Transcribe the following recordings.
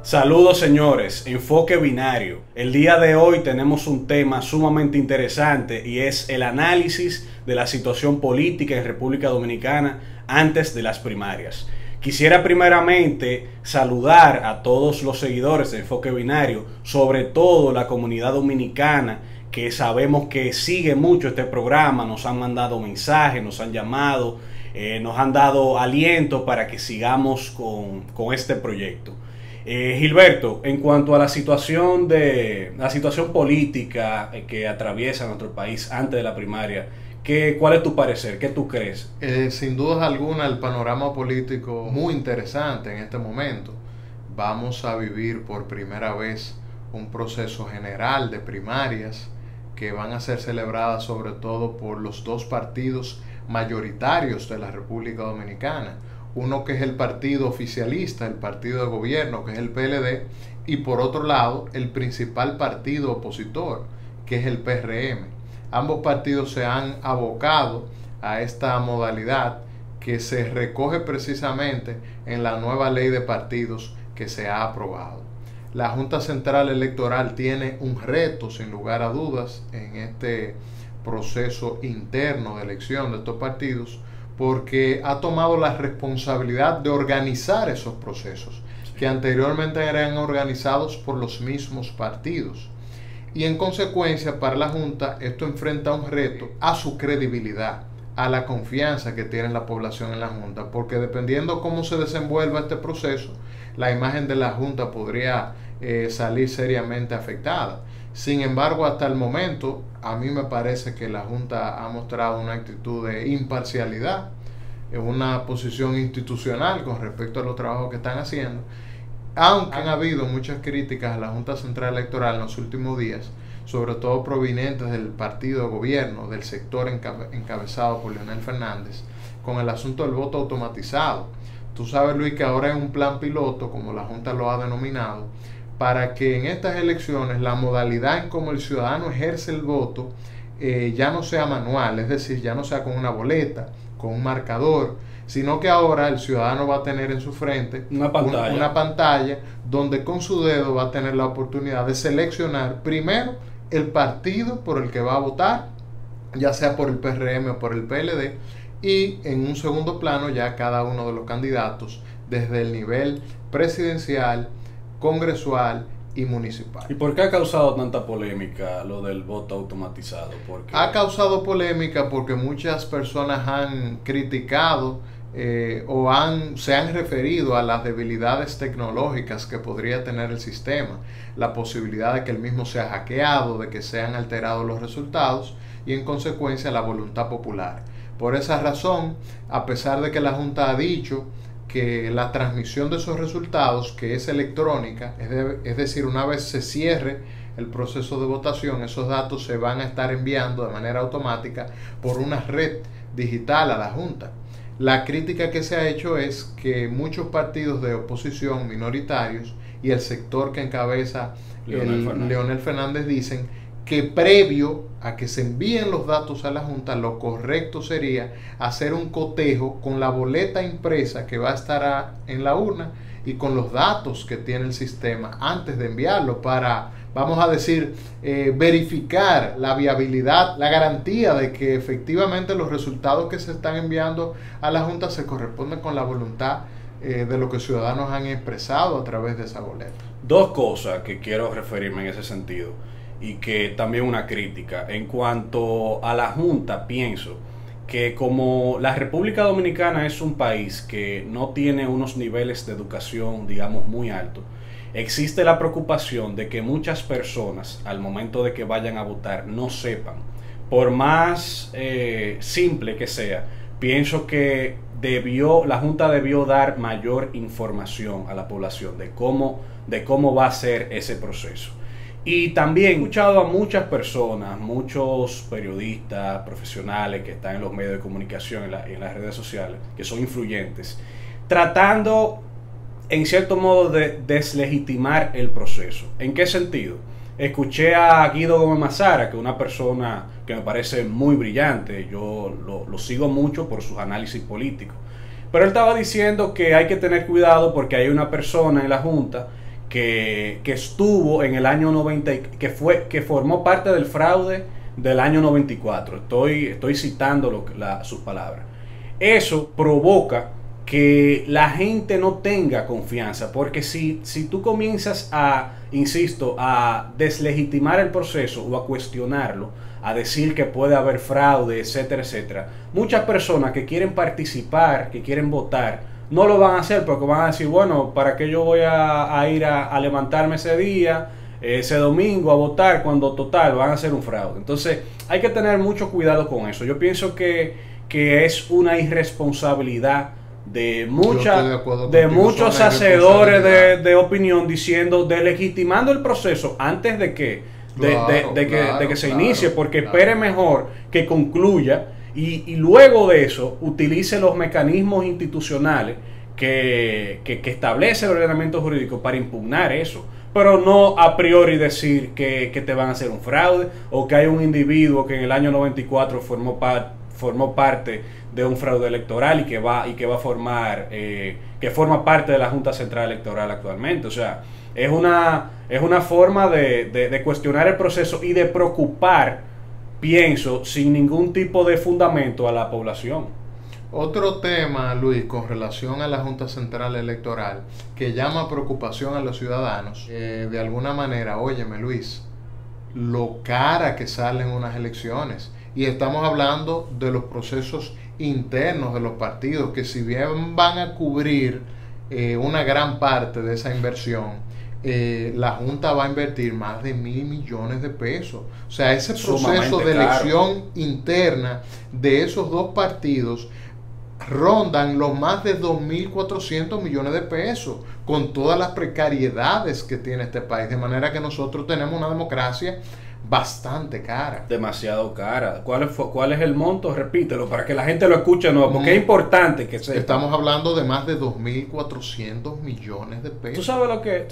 Saludos señores, Enfoque Binario. El día de hoy tenemos un tema sumamente interesante y es el análisis de la situación política en República Dominicana antes de las primarias. Quisiera primeramente saludar a todos los seguidores de Enfoque Binario, sobre todo la comunidad dominicana que sabemos que sigue mucho este programa, nos han mandado mensajes, nos han llamado, nos han dado aliento para que sigamos con este proyecto. Gilberto, en cuanto a la situación política que atraviesa nuestro país antes de la primaria, ¿cuál es tu parecer? ¿Qué tú crees? Sin duda alguna, el panorama político muy interesante en este momento. Vamos a vivir por primera vez un proceso general de primarias que van a ser celebradas sobre todo por los dos partidos mayoritarios de la República Dominicana. Uno que es el partido oficialista, el partido de gobierno, que es el PLD, y por otro lado el principal partido opositor, que es el PRM. Ambos partidos se han abocado a esta modalidad que se recoge precisamente en la nueva ley de partidos que se ha aprobado. La Junta Central Electoral tiene un reto, sin lugar a dudas, en este proceso interno de elección de estos partidos, porque ha tomado la responsabilidad de organizar esos procesos que anteriormente eran organizados por los mismos partidos. Y en consecuencia, para la Junta, esto enfrenta un reto a su credibilidad, a la confianza que tiene la población en la Junta, porque dependiendo cómo se desenvuelva este proceso, la imagen de la Junta podría salir seriamente afectada. Sin embargo, hasta el momento, a mí me parece que la Junta ha mostrado una actitud de imparcialidad, una posición institucional con respecto a los trabajos que están haciendo, aunque han habido muchas críticas a la Junta Central Electoral en los últimos días, sobre todo provenientes del partido de gobierno, del sector encabezado por Leonel Fernández, con el asunto del voto automatizado. Tú sabes, Luis, que ahora es un plan piloto, como la Junta lo ha denominado, para que en estas elecciones la modalidad en cómo el ciudadano ejerce el voto ya no sea manual, es decir, ya no sea con una boleta, con un marcador, sino que ahora el ciudadano va a tener en su frente una pantalla donde con su dedo va a tener la oportunidad de seleccionar primero el partido por el que va a votar, ya sea por el PRM o por el PLD, y en un segundo plano ya cada uno de los candidatos desde el nivel presidencial, congresual y municipal. ¿Y por qué ha causado tanta polémica lo del voto automatizado? Ha causado polémica porque muchas personas han criticado se han referido a las debilidades tecnológicas que podría tener el sistema, la posibilidad de que el mismo sea hackeado, de que sean alterados los resultados y en consecuencia la voluntad popular. Por esa razón, a pesar de que la Junta ha dicho que la transmisión de esos resultados, que es electrónica, es decir, una vez se cierre el proceso de votación, esos datos se van a estar enviando de manera automática por una red digital a la Junta. La crítica que se ha hecho es que muchos partidos de oposición minoritarios y el sector que encabeza Leonel Fernández dicen que previo a que se envíen los datos a la Junta, lo correcto sería hacer un cotejo con la boleta impresa que va a estar en la urna y con los datos que tiene el sistema antes de enviarlo para, vamos a decir, verificar la viabilidad, la garantía de que efectivamente los resultados que se están enviando a la Junta se corresponden con la voluntad de lo que ciudadanos han expresado a través de esa boleta. Dos cosas que quiero referirme en ese sentido y que también una crítica. En cuanto a la Junta, pienso que como la República Dominicana es un país que no tiene unos niveles de educación, digamos, muy altos, existe la preocupación de que muchas personas, al momento de que vayan a votar, no sepan. Por más simple que sea, pienso que la Junta debió dar mayor información a la población de cómo va a ser ese proceso. Y también he escuchado a muchas personas, muchos periodistas profesionales que están en los medios de comunicación, en las redes sociales, que son influyentes, tratando en cierto modo de deslegitimar el proceso. ¿En qué sentido? Escuché a Guido Gómez Mazara, que es una persona que me parece muy brillante, yo lo sigo mucho por sus análisis políticos, pero él estaba diciendo que hay que tener cuidado porque hay una persona en la Junta que estuvo en el año 90, que formó parte del fraude del año 94. Estoy citando sus palabras. Eso provoca que la gente no tenga confianza, porque si tú comienzas insisto, a deslegitimar el proceso o a cuestionarlo, a decir que puede haber fraude, etcétera, etcétera, muchas personas que quieren participar, que quieren votar, no lo van a hacer porque van a decir, bueno, ¿para qué yo voy a ir a levantarme ese día, ese domingo, a votar, cuando total van a hacer un fraude? Entonces hay que tener mucho cuidado con eso. Yo pienso que es una irresponsabilidad de muchos hacedores de opinión, diciendo, delegitimando el proceso antes de que se inicie, porque espere mejor que concluya y luego de eso utilice los mecanismos institucionales que establece el ordenamiento jurídico para impugnar eso, pero no a priori decir que te van a hacer un fraude, o que hay un individuo que en el año 94 formó parte de un fraude electoral y que forma parte de la Junta Central Electoral actualmente. O sea, es una forma de cuestionar el proceso y de preocupar, pienso, sin ningún tipo de fundamento a la población. Otro tema, Luis, con relación a la Junta Central Electoral, que llama preocupación a los ciudadanos, de alguna manera, óyeme, Luis, lo cara que salen unas elecciones. Y estamos hablando de los procesos internos de los partidos, que si bien van a cubrir una gran parte de esa inversión, la Junta va a invertir más de 1.000 millones de pesos. O sea, ese proceso de elección interna de esos dos partidos rondan los más de 2.400 millones de pesos, con todas las precariedades que tiene este país. De manera que nosotros tenemos una democracia bastante cara. Demasiado cara. ¿Cuál es el monto? Repítelo para que la gente lo escuche, ¿no? Porque es importante que sepa. Estamos hablando de más de 2.400 millones de pesos. ¿Tú sabes lo que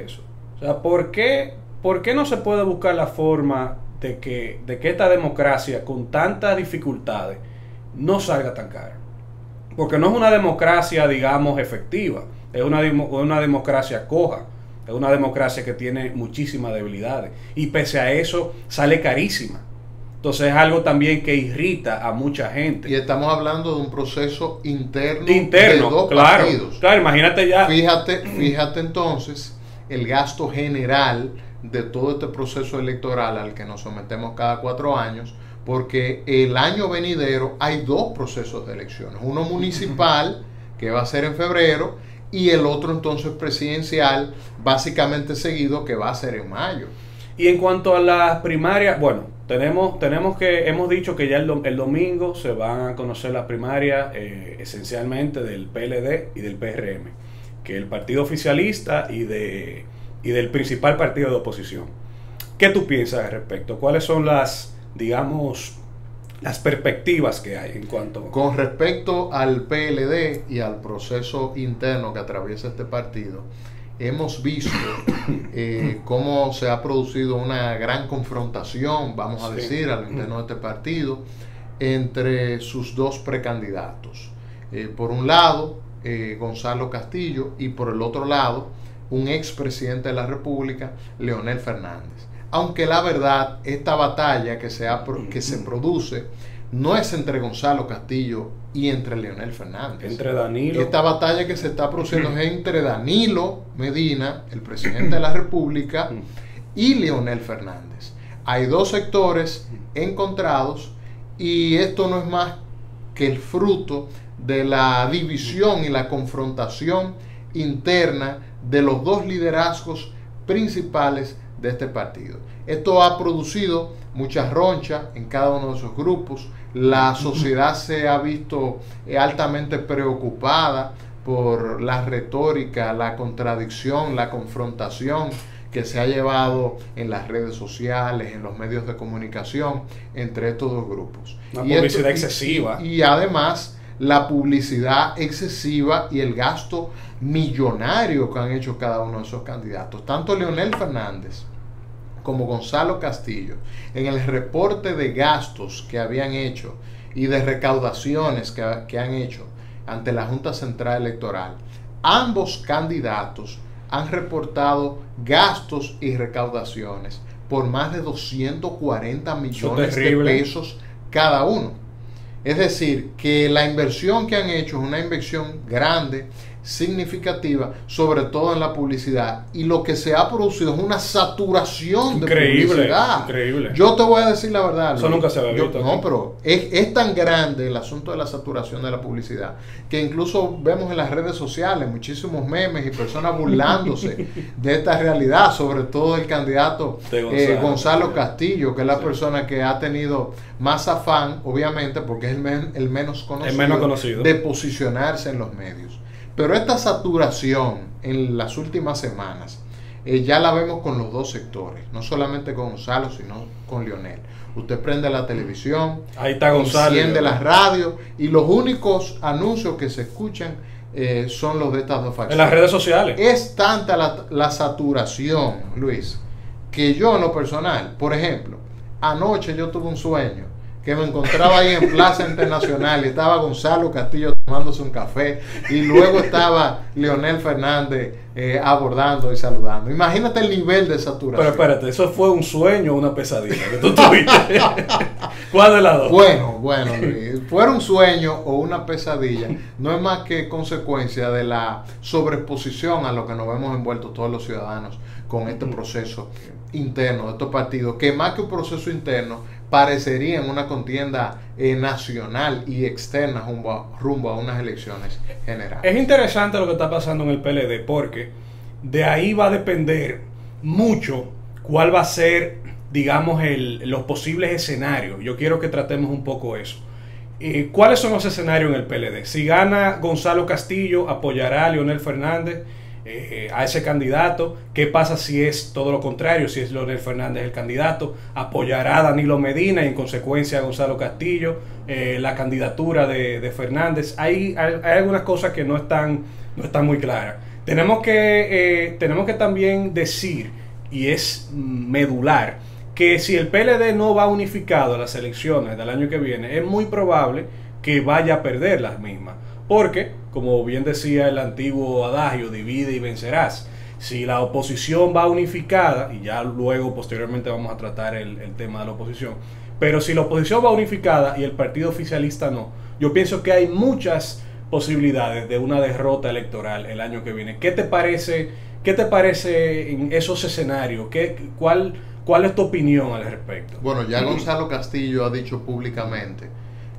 es eso? O sea, ¿por qué no se puede buscar la forma de que esta democracia con tantas dificultades no salga tan cara? Porque no es una democracia, digamos, efectiva. Es una democracia coja. Es una democracia que tiene muchísimas debilidades. Y pese a eso, sale carísima. Entonces es algo también que irrita a mucha gente. Y estamos hablando de un proceso interno de dos partidos. Claro, imagínate ya. Fíjate entonces el gasto general de todo este proceso electoral al que nos sometemos cada 4 años, porque el año venidero hay 2 procesos de elecciones. Uno municipal, que va a ser en febrero, y el otro entonces presidencial, básicamente seguido, que va a ser en mayo. Y en cuanto a las primarias, bueno, hemos dicho que ya el domingo se van a conocer las primarias esencialmente del PLD y del PRM, que es el partido oficialista y del principal partido de oposición. ¿Qué tú piensas al respecto? ¿Cuáles son las perspectivas que hay en cuanto? Con respecto al PLD y al proceso interno que atraviesa este partido, hemos visto cómo se ha producido una gran confrontación, vamos a decir, al interno de este partido, entre sus dos precandidatos. Por un lado, Gonzalo Castillo, y por el otro lado, un expresidente de la República, Leonel Fernández. Aunque la verdad, esta batalla que se produce no es entre Gonzalo Castillo y entre Leonel Fernández. Entre Danilo. Esta batalla que se está produciendo es entre Danilo Medina, el presidente de la República, y Leonel Fernández. Hay 2 sectores encontrados, y esto no es más que el fruto de la división y la confrontación interna de los 2 liderazgos principales de este partido. Esto ha producido muchas ronchas en cada uno de esos grupos. La sociedad se ha visto altamente preocupada por la retórica, la contradicción, la confrontación que se ha llevado en las redes sociales, en los medios de comunicación entre estos 2 grupos. Una publicidad excesiva. Y además la publicidad excesiva y el gasto millonario que han hecho cada uno de esos candidatos. Tanto Leonel Fernández como Gonzalo Castillo, en el reporte de gastos que habían hecho y de recaudaciones que han hecho ante la Junta Central Electoral, ambos candidatos han reportado gastos y recaudaciones por más de 240 millones de pesos cada uno. Es decir, que la inversión que han hecho es una inversión grande, significativa, sobre todo en la publicidad, y lo que se ha producido es una saturación de publicidad. Increíble. Yo te voy a decir la verdad, eso nunca se había visto. No, pero es tan grande el asunto de la saturación de la publicidad que incluso vemos en las redes sociales muchísimos memes y personas burlándose de esta realidad, sobre todo el candidato Gonzalo Castillo, que es la persona que ha tenido más afán, obviamente, porque es el menos conocido, de posicionarse en los medios. Pero esta saturación en las últimas semanas ya la vemos con los dos sectores, no solamente con Gonzalo, sino con Leonel. Usted prende la televisión, ahí está Gonzalo, enciende la radio, y los únicos anuncios que se escuchan son los de estas dos facciones. En las redes sociales. Es tanta la saturación, Luis, que yo en lo personal, por ejemplo, anoche yo tuve un sueño que me encontraba ahí en Plaza Internacional y estaba Gonzalo Castillo tomándose un café y luego estaba Leonel Fernández abordando y saludando. Imagínate el nivel de saturación. Pero espérate, ¿eso fue un sueño o una pesadilla que tú tuviste? ¿Cuál de las dos? Bueno, Luis, fuera un sueño o una pesadilla, no es más que consecuencia de la sobreexposición a lo que nos vemos envueltos todos los ciudadanos con este proceso interno de estos partidos, que más que un proceso interno parecería en una contienda nacional y externa rumbo a unas elecciones generales. Es interesante lo que está pasando en el PLD, porque de ahí va a depender mucho cuál va a ser, digamos, los posibles escenarios. Yo quiero que tratemos un poco eso. ¿Cuáles son los escenarios en el PLD? Si gana Gonzalo Castillo, ¿apoyará a Leonel Fernández a ese candidato? ¿Qué pasa si es todo lo contrario? Si es Leonel Fernández el candidato, ¿apoyará a Danilo Medina y en consecuencia a Gonzalo Castillo la candidatura de Fernández? Hay algunas cosas que no están muy claras. Tenemos que también decir, y es medular, que si el PLD no va unificado a las elecciones del año que viene, es muy probable que vaya a perder las mismas. Porque, como bien decía el antiguo adagio, divide y vencerás. Si la oposición va unificada, y ya luego posteriormente vamos a tratar el tema de la oposición, pero si la oposición va unificada y el partido oficialista no, yo pienso que hay muchas posibilidades de una derrota electoral el año que viene. ¿Qué te parece en esos escenarios? ¿Cuál es tu opinión al respecto? Bueno, ya Gonzalo Castillo ha dicho públicamente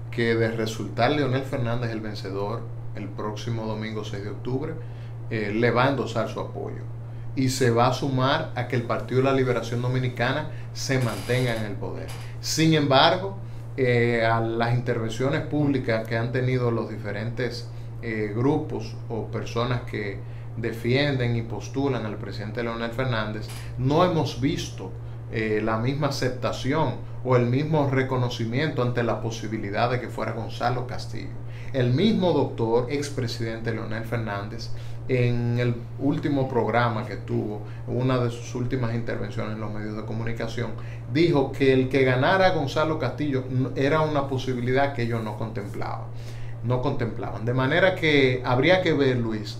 que de resultar Leonel Fernández el vencedor el próximo domingo 6 de octubre, le va a endosar su apoyo y se va a sumar a que el Partido de la Liberación Dominicana se mantenga en el poder. Sin embargo, a las intervenciones públicas que han tenido los diferentes grupos o personas que defienden y postulan al presidente Leonel Fernández, no hemos visto la misma aceptación o el mismo reconocimiento ante la posibilidad de que fuera Gonzalo Castillo. El mismo doctor, expresidente Leonel Fernández, en el último programa que tuvo, una de sus últimas intervenciones en los medios de comunicación, dijo que el que ganara Gonzalo Castillo era una posibilidad que ellos no contemplaban. De manera que habría que ver, Luis,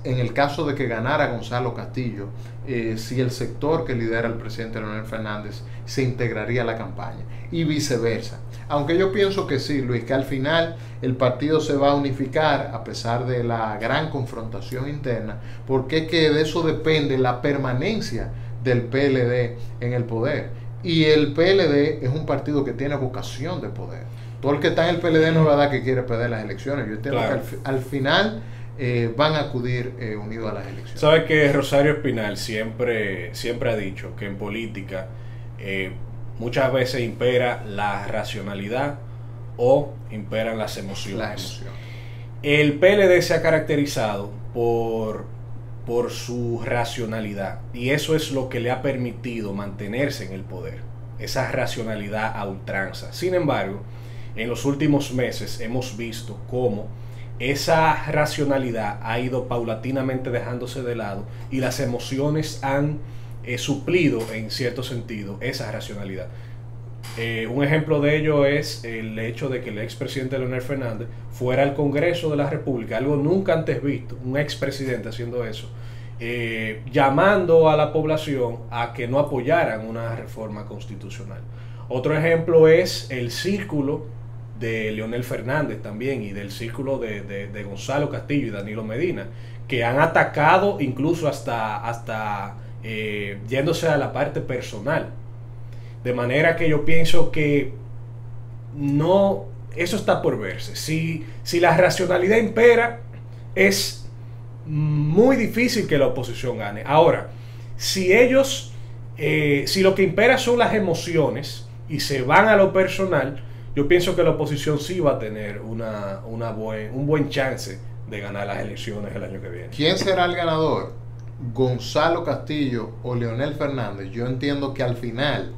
en el caso de que ganara Gonzalo Castillo, si el sector que lidera el presidente Leonel Fernández se integraría a la campaña y viceversa. Aunque yo pienso que sí, Luis, que al final el partido se va a unificar a pesar de la gran confrontación interna, porque es que de eso depende la permanencia del PLD en el poder. Y el PLD es un partido que tiene vocación de poder. Todo el que está en el PLD no es verdad que quiere perder las elecciones. Yo entiendo que al final van a acudir unidos a las elecciones. Sabe que Rosario Espinal siempre ha dicho que en política muchas veces impera la racionalidad o imperan las emociones. El PLD se ha caracterizado por su racionalidad, y eso es lo que le ha permitido mantenerse en el poder, esa racionalidad a ultranza. Sin embargo, en los últimos meses hemos visto cómo esa racionalidad ha ido paulatinamente dejándose de lado y las emociones han suplido en cierto sentido esa racionalidad. Un ejemplo de ello es el hecho de que el expresidente Leonel Fernández fuera al Congreso de la República, algo nunca antes visto, un expresidente haciendo eso, llamando a la población a que no apoyaran una reforma constitucional. Otro ejemplo es el círculo de Leonel Fernández también y del círculo de Gonzalo Castillo y Danilo Medina, que han atacado incluso hasta yéndose a la parte personal. De manera que yo pienso que no, eso está por verse. Si la racionalidad impera, es muy difícil que la oposición gane. Ahora, si lo que impera son las emociones y se van a lo personal, yo pienso que la oposición sí va a tener un buen chance de ganar las elecciones el año que viene. ¿Quién será el ganador? ¿Gonzalo Castillo o Leonel Fernández? Yo entiendo que al final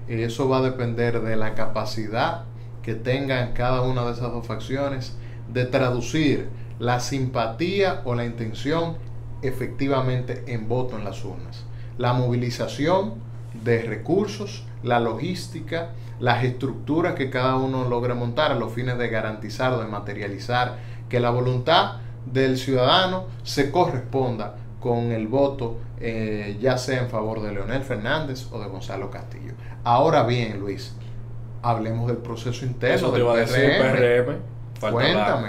eso va a depender de la capacidad que tengan cada una de esas dos facciones de traducir la simpatía o la intención efectivamente en voto en las urnas. La movilización de recursos, la logística, las estructuras que cada uno logre montar a los fines de garantizar o de materializar que la voluntad del ciudadano se corresponda con el voto, ya sea en favor de Leonel Fernández o de Gonzalo Castillo. Ahora bien, Luis, hablemos del proceso interno del PRM.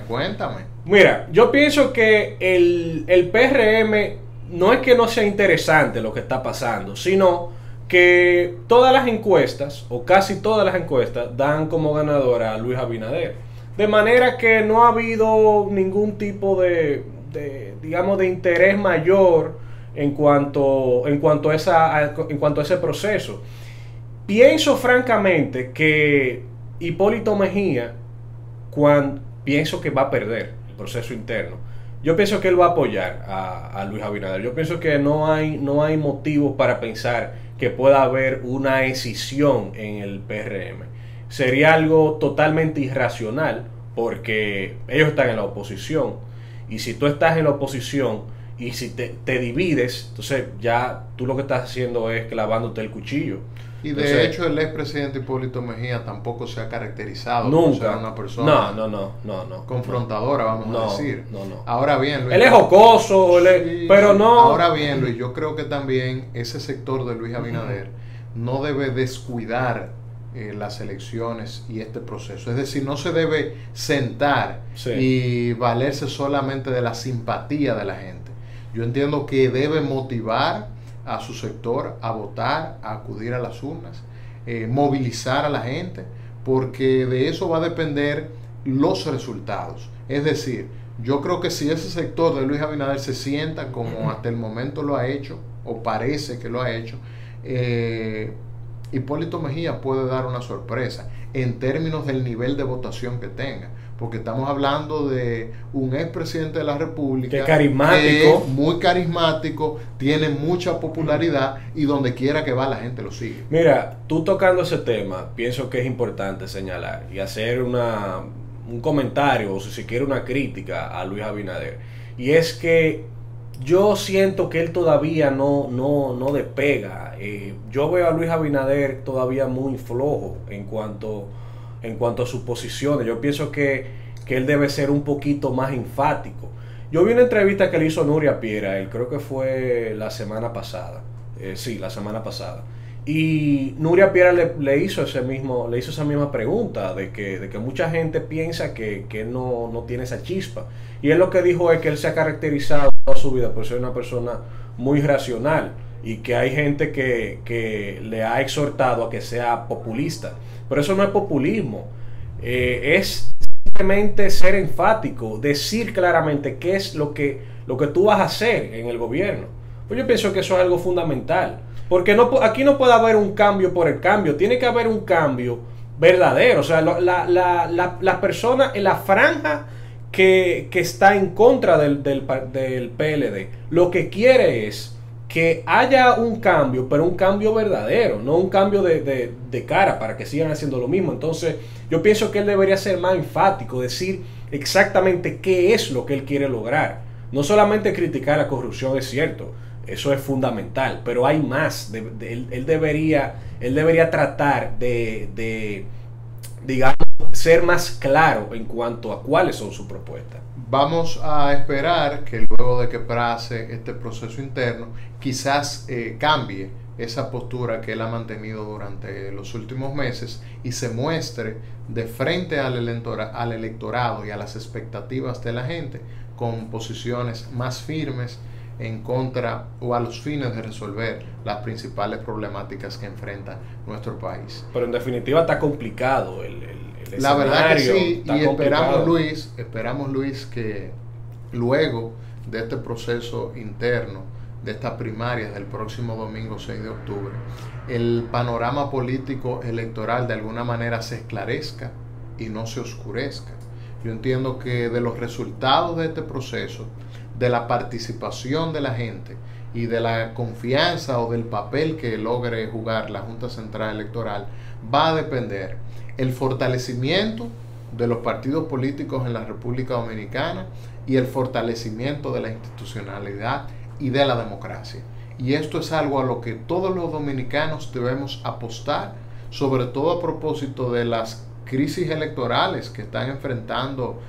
Cuéntame. Mira, yo pienso que el PRM no es que no sea interesante lo que está pasando, sino que todas las encuestas, o casi todas las encuestas, dan como ganadora a Luis Abinader. De manera que no ha habido ningún tipo de interés mayor en cuanto a ese proceso. Pienso francamente que Hipólito Mejía, pienso que va a perder el proceso interno. Yo pienso que él va a apoyar a Luis Abinader. Yo pienso que no hay motivos para pensar que pueda haber una escisión en el PRM. Sería algo totalmente irracional porque ellos están en la oposición. Y si tú estás en la oposición y si te divides, entonces ya tú lo que estás haciendo es clavándote el cuchillo. Y de hecho el expresidente Hipólito Mejía tampoco se ha caracterizado por ser una persona confrontadora, vamos a decir. Ahora bien, Luis, él es jocoso, pero no. Ahora bien, Luis, yo creo que también ese sector de Luis Abinader no debe descuidar las elecciones y este proceso. Es decir, no se debe sentar y valerse solamente de la simpatía de la gente. Yo entiendo que debe motivar a su sector a votar, a acudir a las urnas, movilizar a la gente, porque de eso va a depender los resultados. Es decir, yo creo que si ese sector de Luis Abinader se sienta como hasta el momento lo ha hecho, o parece que lo ha hecho, Hipólito Mejía puede dar una sorpresa en términos del nivel de votación que tenga, porque estamos hablando de un expresidente de la República que carismático, muy carismático, tiene mucha popularidad y donde quiera que va la gente lo sigue. Mira, tú tocando ese tema, pienso que es importante señalar y hacer un comentario o si se quiere una crítica a Luis Abinader, y es que yo siento que él todavía no despega. Yo veo a Luis Abinader todavía muy flojo en cuanto a sus posiciones. Yo pienso que él debe ser un poquito más enfático. Yo vi una entrevista que le hizo Nuria Piera, creo que fue la semana pasada. La semana pasada. Y Nuria Piera le hizo esa misma pregunta de que mucha gente piensa que él no tiene esa chispa. Y él lo que dijo es que él se ha caracterizado toda su vida por ser una persona muy racional y que hay gente que le ha exhortado a que sea populista. Pero eso no es populismo, es simplemente ser enfático, decir claramente qué es lo que tú vas a hacer en el gobierno. Pues yo pienso que eso es algo fundamental. Porque aquí no puede haber un cambio por el cambio, tiene que haber un cambio verdadero. O sea, la persona en la franja que está en contra del PLD, lo que quiere es que haya un cambio, pero un cambio verdadero, no un cambio de cara para que sigan haciendo lo mismo. Entonces, yo pienso que él debería ser más enfático, decir exactamente qué es lo que él quiere lograr. No solamente criticar la corrupción, es cierto. Eso es fundamental, pero hay más. Él debería tratar de, digamos, ser más claro en cuanto a cuáles son sus propuestas. Vamos a esperar que luego de que pase este proceso interno, quizás cambie esa postura que él ha mantenido durante los últimos meses y se muestre de frente al electorado y a las expectativas de la gente con posiciones más firmes en contra o a los fines de resolver las principales problemáticas que enfrenta nuestro país. Pero en definitiva está complicado el la verdad que sí, y complicado. esperamos Luis, que luego de este proceso interno, de estas primarias del próximo domingo 6 de octubre, el panorama político electoral de alguna manera se esclarezca y no se oscurezca. Yo entiendo que de los resultados de este proceso, de la participación de la gente y de la confianza o del papel que logre jugar la Junta Central Electoral, va a depender el fortalecimiento de los partidos políticos en la República Dominicana y el fortalecimiento de la institucionalidad y de la democracia. Y esto es algo a lo que todos los dominicanos debemos apostar, sobre todo a propósito de las crisis electorales que están enfrentando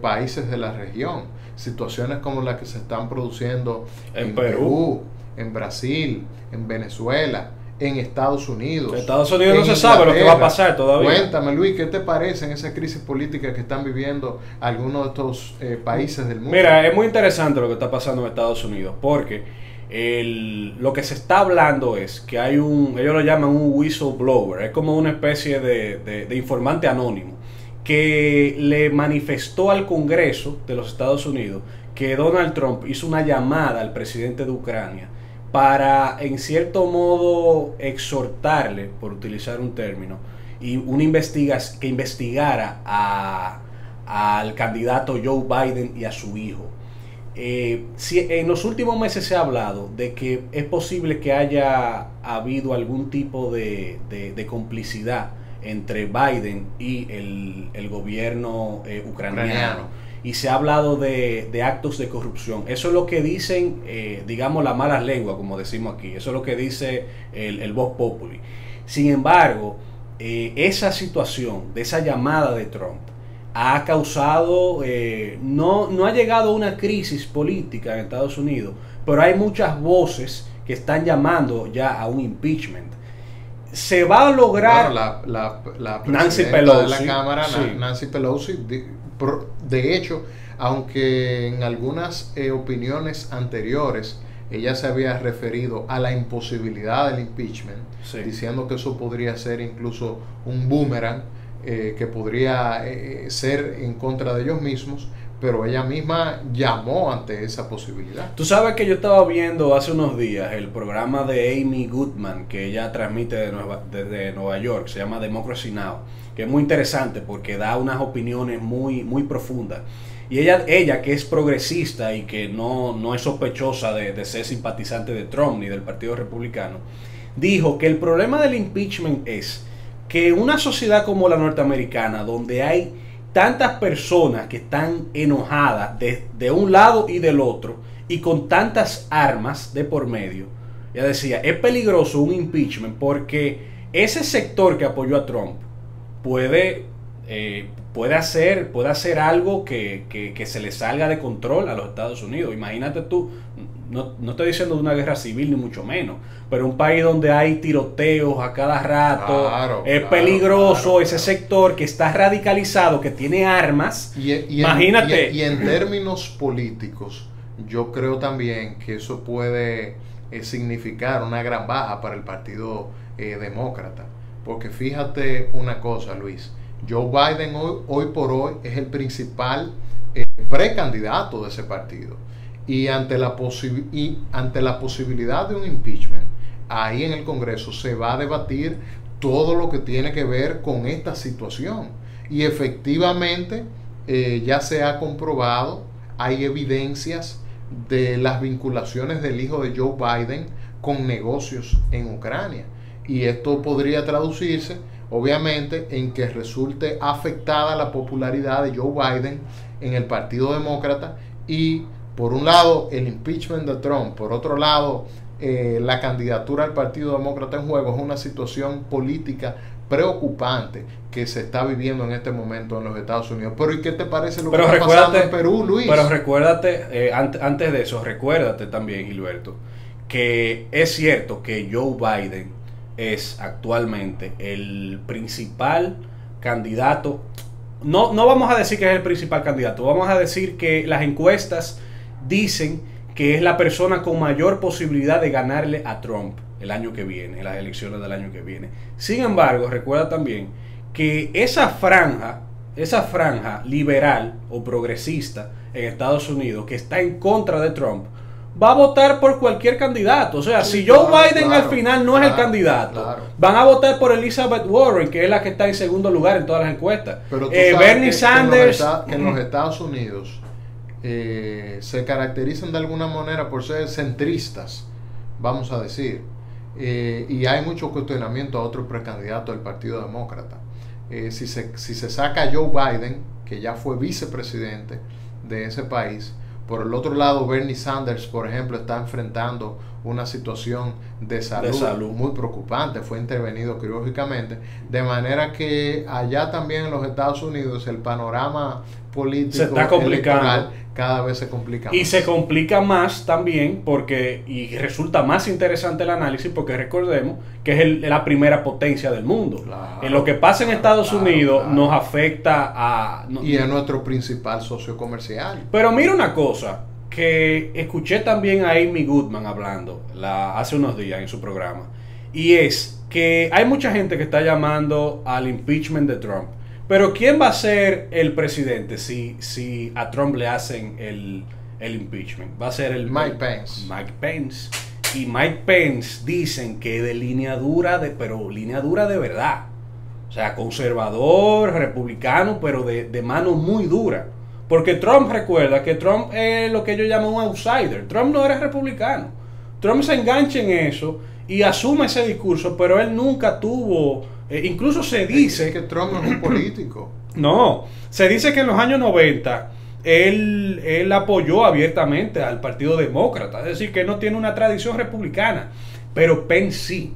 países de la región. Situaciones como las que se están produciendo en Perú, en Brasil, en Venezuela, en Estados Unidos. En Estados Unidos no se sabe lo que va a pasar todavía. Cuéntame, Luis, ¿qué te parece en esa crisis política que están viviendo algunos de estos países del mundo? Mira, es muy interesante lo que está pasando en Estados Unidos, porque lo que se está hablando es que hay ellos lo llaman un whistleblower, es como una especie de informante anónimo, que le manifestó al Congreso de los Estados Unidos que Donald Trump hizo una llamada al presidente de Ucrania para, en cierto modo, exhortarle, por utilizar un término, y que investigara al candidato Joe Biden y a su hijo. Si en los últimos meses se ha hablado de que es posible que haya habido algún tipo de complicidad entre Biden y el gobierno ucraniano. Y se ha hablado de actos de corrupción. Eso es lo que dicen, digamos, las malas lenguas, como decimos aquí. Eso es lo que dice el Vox Populi. Sin embargo, esa situación de esa llamada de Trump ha causado, no ha llegado a una crisis política en Estados Unidos, pero hay muchas voces que están llamando ya a un impeachment. Se va a lograr. Bueno, la Nancy presidenta Pelosi, de la Cámara, sí. Nancy Pelosi, de hecho, aunque en algunas opiniones anteriores ella se había referido a la imposibilidad del impeachment, Sí. diciendo que eso podría ser incluso un boomerang que podría ser en contra de ellos mismos, pero ella misma llamó ante esa posibilidad. Tú sabes que yo estaba viendo hace unos días el programa de Amy Goodman, que ella transmite desde Nueva York, se llama Democracy Now!, que es muy interesante porque da unas opiniones muy, muy profundas. Y ella que es progresista y que no es sospechosa de ser simpatizante de Trump ni del Partido Republicano, dijo que el problema del impeachment es que una sociedad como la norteamericana, donde hay tantas personas que están enojadas de un lado y del otro y con tantas armas de por medio, ella decía, es peligroso un impeachment porque ese sector que apoyó a Trump puede hacer algo que se le salga de control a los Estados Unidos. Imagínate tú, no estoy diciendo de una guerra civil ni mucho menos, pero un país donde hay tiroteos a cada rato, es peligroso ese sector que está radicalizado, que tiene armas. Imagínate. Y en términos políticos, yo creo también que eso puede significar una gran baja para el Partido Demócrata. Porque fíjate una cosa, Luis, Joe Biden hoy por hoy es el principal precandidato de ese partido. Y ante la posibilidad de un impeachment, ahí en el Congreso se va a debatir todo lo que tiene que ver con esta situación. Y efectivamente ya se ha comprobado, hay evidencias de las vinculaciones del hijo de Joe Biden con negocios en Ucrania. Y esto podría traducirse, obviamente, en que resulte afectada la popularidad de Joe Biden en el Partido Demócrata y, por un lado, el impeachment de Trump, por otro lado, la candidatura al Partido Demócrata en juego. Es una situación política preocupante que se está viviendo en este momento en los Estados Unidos. Pero ¿y qué te parece lo que Pero está pasando en Perú, Luis? Pero recuérdate, antes de eso, recuérdate también, Gilberto, que es cierto que Joe Biden es actualmente el principal candidato. No vamos a decir que es el principal candidato, vamos a decir que las encuestas dicen que es la persona con mayor posibilidad de ganarle a Trump el año que viene, en las elecciones del año que viene. Sin embargo, recuerda también que esa franja liberal o progresista en Estados Unidos que está en contra de Trump va a votar por cualquier candidato. O sea, sí, si Joe Biden al final no es el candidato, van a votar por Elizabeth Warren, que es la que está en segundo lugar en todas las encuestas. Pero Bernie Sanders, que en los Estados Unidos se caracterizan de alguna manera por ser centristas, vamos a decir, y hay mucho cuestionamiento a otro precandidato del Partido Demócrata. Si se saca a Joe Biden, que ya fue vicepresidente de ese país, por el otro lado Bernie Sanders, por ejemplo, está enfrentando una situación de salud muy preocupante, fue intervenido quirúrgicamente, de manera que allá también en los Estados Unidos el panorama político se está complicando, cada vez se complica más. Y se complica más también y resulta más interesante el análisis porque recordemos que es la primera potencia del mundo. Claro, en lo que pasa en Estados Unidos nos afecta y es nuestro principal socio comercial. Pero mira una cosa, que escuché también a Amy Goodman hablando hace unos días en su programa, y es que hay mucha gente que está llamando al impeachment de Trump. Pero ¿quién va a ser el presidente si a Trump le hacen el impeachment? Va a ser Mike Pence. Mike Pence. Y Mike Pence dicen que de línea dura, pero línea dura de verdad. O sea, conservador, republicano, pero de mano muy dura. Porque Trump, recuerda que Trump es lo que ellos llaman un outsider. Trump no era republicano. Trump se engancha en eso y asume ese discurso, pero él nunca tuvo... incluso se dice que Trump no es un político. No, se dice que en los años 90 él apoyó abiertamente al Partido Demócrata, es decir, que no tiene una tradición republicana, pero Pence sí.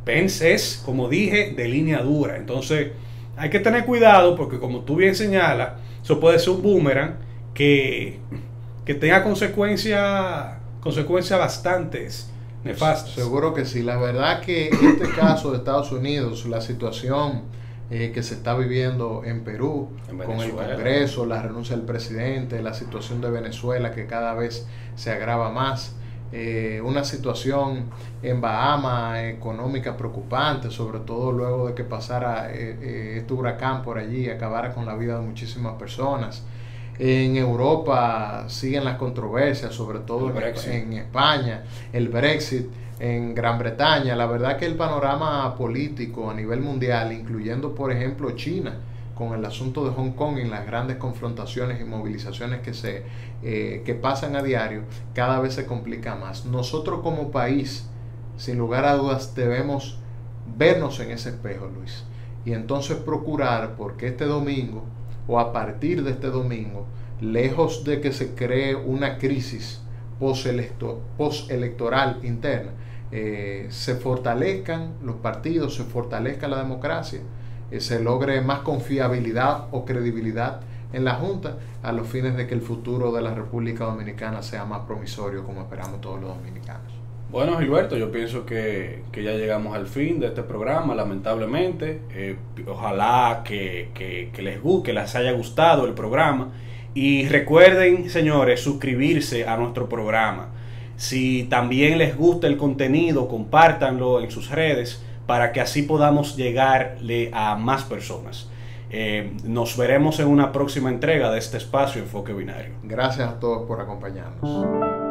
Pence es, como dije, de línea dura. Entonces hay que tener cuidado porque, como tú bien señalas, eso puede ser un boomerang que tenga consecuencias bastantes nefastas. Seguro que sí. La verdad que este caso de Estados Unidos, la situación que se está viviendo en Perú, con el Congreso, la renuncia del presidente, la situación de Venezuela que cada vez se agrava más, una situación en Bahamas económica preocupante, sobre todo luego de que pasara este huracán por allí y acabara con la vida de muchísimas personas. En Europa siguen las controversias, sobre todo en España, el Brexit, en Gran Bretaña. La verdad que el panorama político a nivel mundial, incluyendo por ejemplo China, con el asunto de Hong Kong y las grandes confrontaciones y movilizaciones que pasan a diario, cada vez se complica más. Nosotros como país, sin lugar a dudas, debemos vernos en ese espejo, Luis, y entonces procurar porque este domingo, o a partir de este domingo, lejos de que se cree una crisis postelectoral interna, se fortalezcan los partidos, se fortalezca la democracia, se logre más confiabilidad o credibilidad en la Junta a los fines de que el futuro de la República Dominicana sea más promisorio como esperamos todos los dominicanos. Bueno, Gilberto, yo pienso que ya llegamos al fin de este programa, lamentablemente. Ojalá que les haya gustado el programa. Y recuerden, señores, suscribirse a nuestro programa. Si también les gusta el contenido, compártanlo en sus redes para que así podamos llegarle a más personas. Nos veremos en una próxima entrega de este espacio Enfoque Binario. Gracias a todos por acompañarnos.